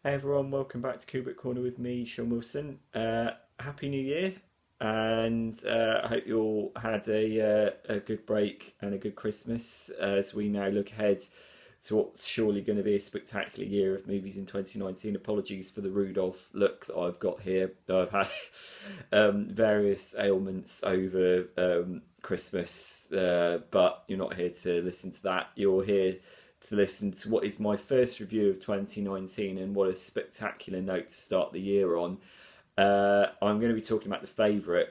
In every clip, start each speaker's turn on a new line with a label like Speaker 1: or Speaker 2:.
Speaker 1: Hey everyone, welcome back to Kubrick Corner with me, Sean Wilson. Happy New Year, and I hope you all had a good break and a good Christmas as we now look ahead to what's surely going to be a spectacular year of movies in 2019. Apologies for the Rudolph look that I've got here. I've had various ailments over Christmas, but you're not here to listen to that. You're here to listen to what is my first review of 2019, and what a spectacular note to start the year on. I'm going to be talking about The Favourite,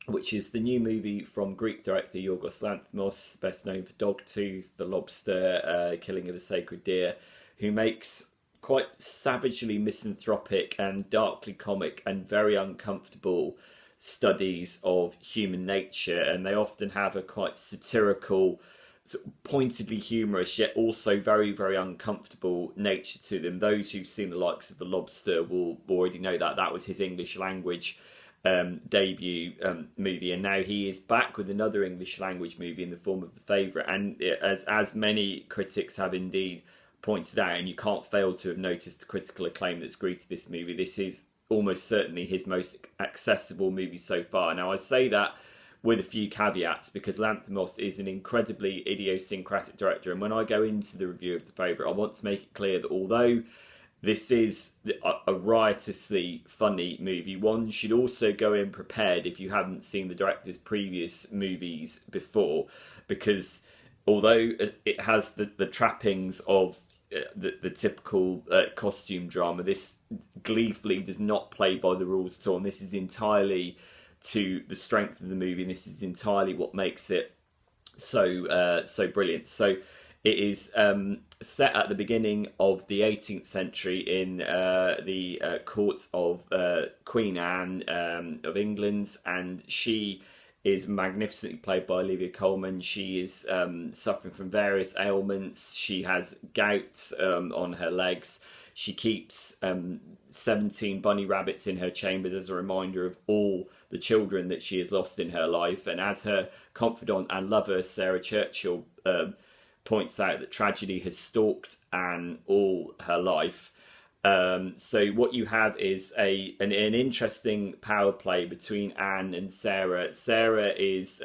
Speaker 1: which is the new movie from Greek director Yorgos Lanthimos, best known for Dogtooth, The Lobster, Killing of a Sacred Deer, who makes quite savagely misanthropic and darkly comic and very uncomfortable studies of human nature, and they often have a quite satirical, sort of pointedly humorous yet also very very uncomfortable nature to them. Those who've seen the likes of The Lobster will already know that that was his English language debut movie, and now he is back with another English language movie in the form of The Favourite. And as many critics have indeed pointed out, and you can't fail to have noticed the critical acclaim that's greeted this movie, this is almost certainly his most accessible movie so far. Now I say that with a few caveats, because Lanthimos is an incredibly idiosyncratic director, and when I go into the review of The Favourite, I want to make it clear that although this is a riotously funny movie, one should also go in prepared if you haven't seen the director's previous movies before, because although it has the trappings of the typical costume drama, this gleefully does not play by the rules at all, and this is entirely to the strength of the movie, and this is entirely what makes it so brilliant. So it is set at the beginning of the 18th century in the court of Queen Anne of England, and she is magnificently played by Olivia Colman. She is suffering from various ailments. She has gout on her legs. She keeps 17 bunny rabbits in her chambers as a reminder of all the children that she has lost in her life. And as her confidant and lover, Sarah Churchill, points out, that tragedy has stalked Anne all her life. So what you have is an interesting power play between Anne and Sarah. Sarah is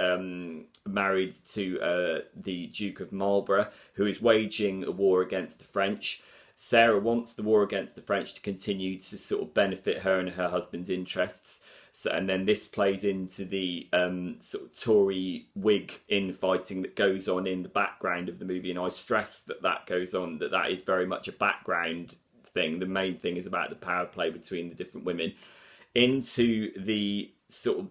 Speaker 1: married to the Duke of Marlborough, who is waging a war against the French. Sarah wants the war against the French to continue to sort of benefit her and her husband's interests. So, and then this plays into the sort of Tory Whig infighting that goes on in the background of the movie. And I stress that that goes on, that is very much a background thing. The main thing is about the power play between the different women. Into the sort of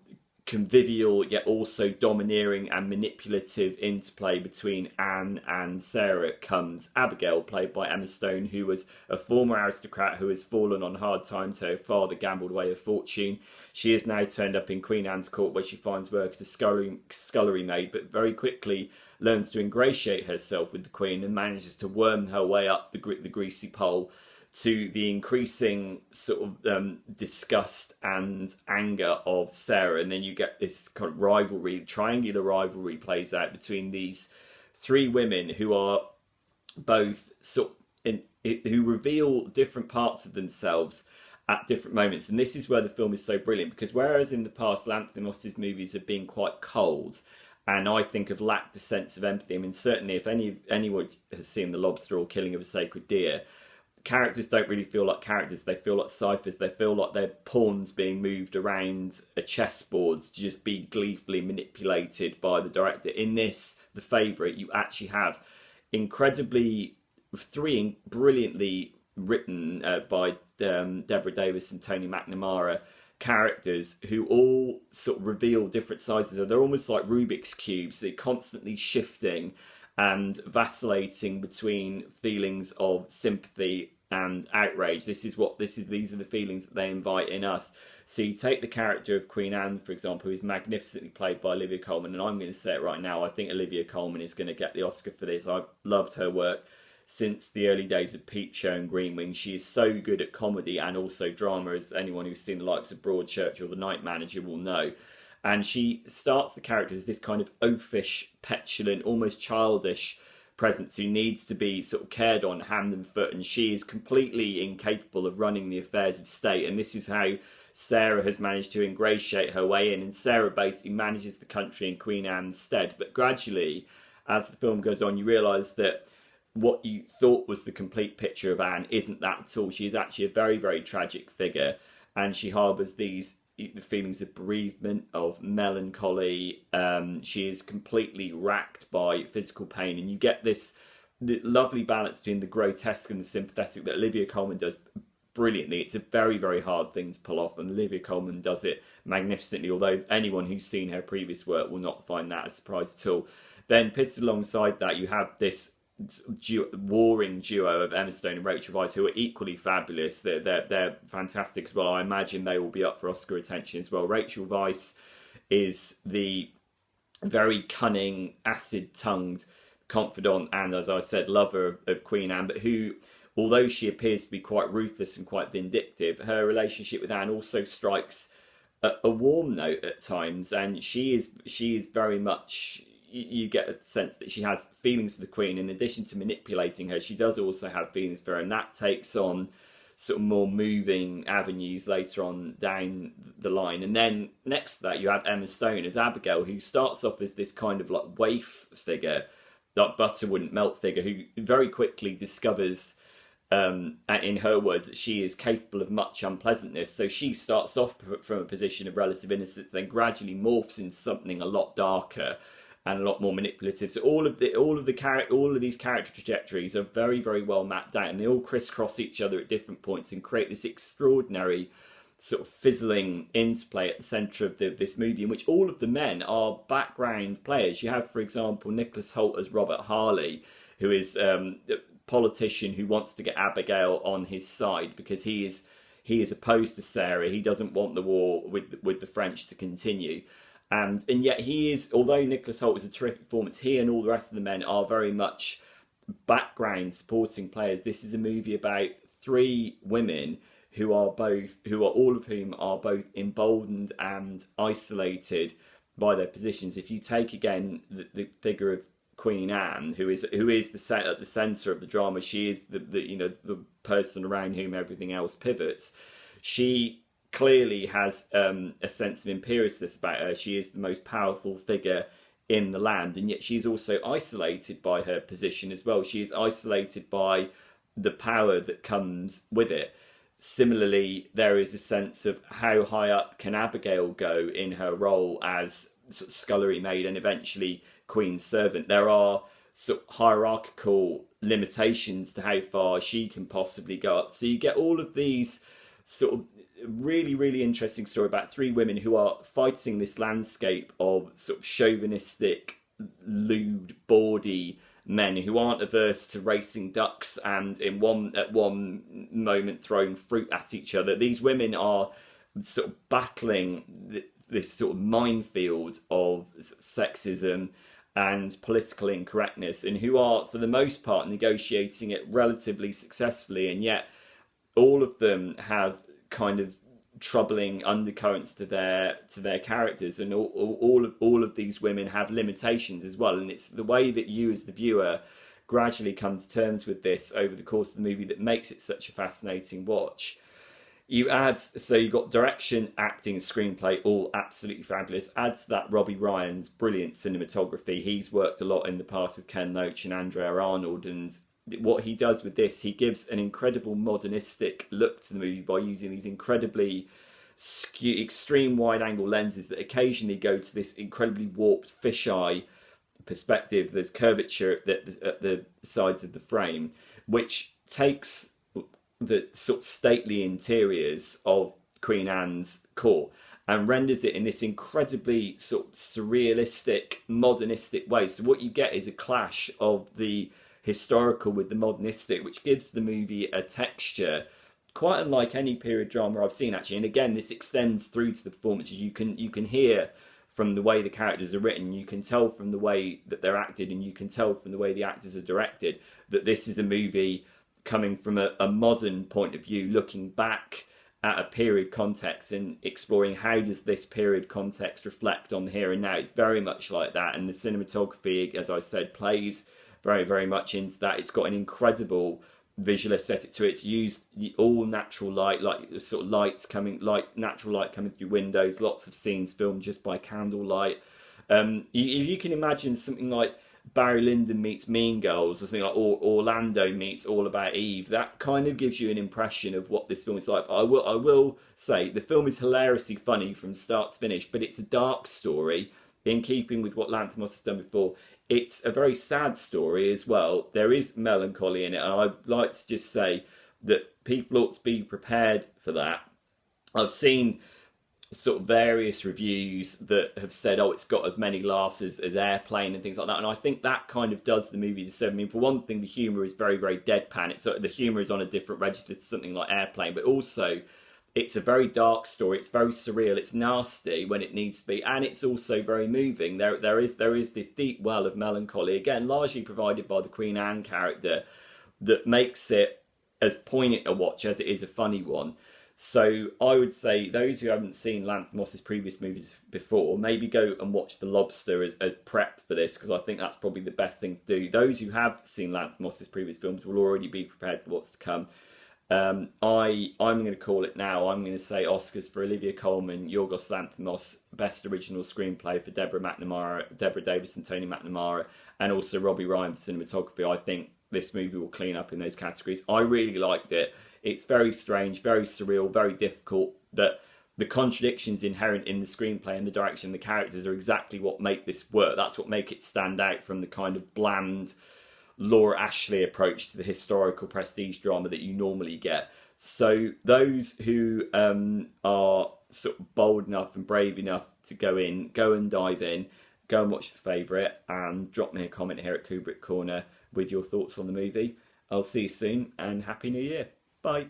Speaker 1: convivial yet also domineering and manipulative interplay between Anne and Sarah comes Abigail, played by Emma Stone, who was a former aristocrat who has fallen on hard times. Her father gambled away her fortune. She is now turned up in Queen Anne's court, where she finds work as a scullery maid, but very quickly learns to ingratiate herself with the Queen and manages to worm her way up the greasy pole, to the increasing sort of disgust and anger of Sarah. And then you get this kind of rivalry, triangular rivalry plays out between these three women who are both who reveal different parts of themselves at different moments. And this is where the film is so brilliant, because whereas in the past Lanthimos' movies have been quite cold, and I think have lacked a sense of empathy. I mean, certainly if anyone has seen The Lobster or Killing of a Sacred Deer, characters don't really feel like characters. They feel like ciphers. They feel like they're pawns being moved around a chessboard to just be gleefully manipulated by the director. In this, The Favourite, you actually have three brilliantly written by Deborah Davis and Tony McNamara characters, who all sort of reveal different sides of them. They're almost like Rubik's cubes. They're constantly shifting and vacillating between feelings of sympathy and outrage. These are the feelings that they invite in us. So you take the character of Queen Anne, for example, who is magnificently played by Olivia Colman, and I'm going to say it right now, I think Olivia Colman is going to get the Oscar for this. I've loved her work since the early days of Peep Show and Green Wing. She is so good at comedy and also drama, as anyone who's seen the likes of Broadchurch or The Night Manager will know. And she starts the character as this kind of oafish, petulant, almost childish presence who needs to be sort of cared on hand and foot, and she is completely incapable of running the affairs of state. And this is how Sarah has managed to ingratiate her way in, and Sarah basically manages the country in Queen Anne's stead. But gradually, as the film goes on, you realise that what you thought was the complete picture of Anne isn't that at all. She is actually a very, very tragic figure, and she harbours these feelings of bereavement, of melancholy. She is completely racked by physical pain, and you get this lovely balance between the grotesque and the sympathetic that Olivia Colman does brilliantly. It's a very, very hard thing to pull off, and Olivia Colman does it magnificently, although anyone who's seen her previous work will not find that a surprise at all. Then pitted alongside that, you have this warring duo of Emma Stone and Rachel Weisz, who are equally fabulous. They're fantastic as well. I imagine they will be up for Oscar attention as well. Rachel Weisz is the very cunning, acid-tongued confidant and, as I said, lover of Queen Anne, but who, although she appears to be quite ruthless and quite vindictive, her relationship with Anne also strikes a warm note at times, and she is very much, you get a sense that she has feelings for the Queen. In addition to manipulating her, she does also have feelings for her, and that takes on sort of more moving avenues later on down the line. And then next to that, you have Emma Stone as Abigail, who starts off as this kind of like waif figure, like butter wouldn't melt figure, who very quickly discovers, in her words, that she is capable of much unpleasantness. So she starts off from a position of relative innocence, then gradually morphs into something a lot darker and a lot more manipulative. So all of these character trajectories are very, very well mapped out, and they all crisscross each other at different points and create this extraordinary sort of fizzling interplay at the centre of this movie, in which all of the men are background players. You have, for example, Nicholas Hoult as Robert Harley, who is a politician who wants to get Abigail on his side because he is opposed to Sarah. He doesn't want the war with the French to continue. And yet he is, although Nicholas Hoult is a terrific performance, he and all the rest of the men are very much background supporting players. This is a movie about three women who are all of whom are both emboldened and isolated by their positions. If you take again the figure of Queen Anne, who is at the centre of the drama, she is the person around whom everything else pivots. She clearly has a sense of imperiousness about her. She is the most powerful figure in the land, and yet she's also isolated by her position as well. She is isolated by the power that comes with it. Similarly, there is a sense of how high up can Abigail go in her role as sort of scullery maid and eventually Queen's servant. There are sort of hierarchical limitations to how far she can possibly go up. So you get all of these sort of really, really interesting story about three women who are fighting this landscape of sort of chauvinistic, lewd, bawdy men who aren't averse to racing ducks and at one moment throwing fruit at each other. These women are sort of battling this sort of minefield of sexism and political incorrectness, and who are, for the most part, negotiating it relatively successfully, and yet all of them have kind of troubling undercurrents to their characters, and all of these women have limitations as well. And it's the way that you as the viewer gradually come to terms with this over the course of the movie that makes it such a fascinating watch. You've got direction, acting, and screenplay, all absolutely fabulous. Add to that Robbie Ryan's brilliant cinematography. He's worked a lot in the past with Ken Loach and Andrea Arnold, and what he does with this, he gives an incredible modernistic look to the movie by using these incredibly extreme wide-angle lenses that occasionally go to this incredibly warped fisheye perspective. There's curvature at the sides of the frame, which takes the sort of stately interiors of Queen Anne's court and renders it in this incredibly sort of surrealistic, modernistic way. So what you get is a clash of the historical with the modernistic, which gives the movie a texture quite unlike any period drama I've seen, actually. And again, this extends through to the performances. You can hear from the way the characters are written, you can tell from the way that they're acted, and you can tell from the way the actors are directed that this is a movie coming from a modern point of view, looking back at a period context and exploring how does this period context reflect on the here and now. It's very much like that, and the cinematography, as I said, plays very, very much into that. It's got an incredible visual aesthetic to it. It's used all natural light, like sort of lights coming, like natural light coming through windows. Lots of scenes filmed just by candlelight. If you can imagine something like Barry Lyndon meets Mean Girls, or something like Orlando meets All About Eve, that kind of gives you an impression of what this film is like. But I will say the film is hilariously funny from start to finish, but it's a dark story in keeping with what Lanthimos has done before. It's a very sad story as well. There is melancholy in it, and I'd like to just say that people ought to be prepared for that. I've seen sort of various reviews that have said, oh, it's got as many laughs as Airplane and things like that. And I think that kind of does the movie disservice. I mean, for one thing, the humour is very, very deadpan. It's the humour is on a different register to something like Airplane, but also it's a very dark story. It's very surreal. It's nasty when it needs to be, and it's also very moving. There is this deep well of melancholy, again, largely provided by the Queen Anne character, that makes it as poignant a watch as it is a funny one. So I would say those who haven't seen Lanthimos' previous movies before, maybe go and watch The Lobster as prep for this, because I think that's probably the best thing to do. Those who have seen Lanthimos' previous films will already be prepared for what's to come. I'm going to call it now. I'm going to say Oscars for Olivia Colman, Yorgos Lanthimos, Best Original Screenplay for Deborah Davis and Tony McNamara, and also Robbie Ryan for cinematography. I think this movie will clean up in those categories. I really liked it. It's very strange, very surreal, very difficult. That the contradictions inherent in the screenplay and the direction of the characters are exactly what make this work. That's what make it stand out from the kind of bland Laura Ashley approach to the historical prestige drama that you normally get. So those who are sort of bold enough and brave enough to go and dive in, go and watch The Favourite, and drop me a comment here at Kubrick Corner with your thoughts on the movie. I'll see you soon, and Happy New Year. Bye.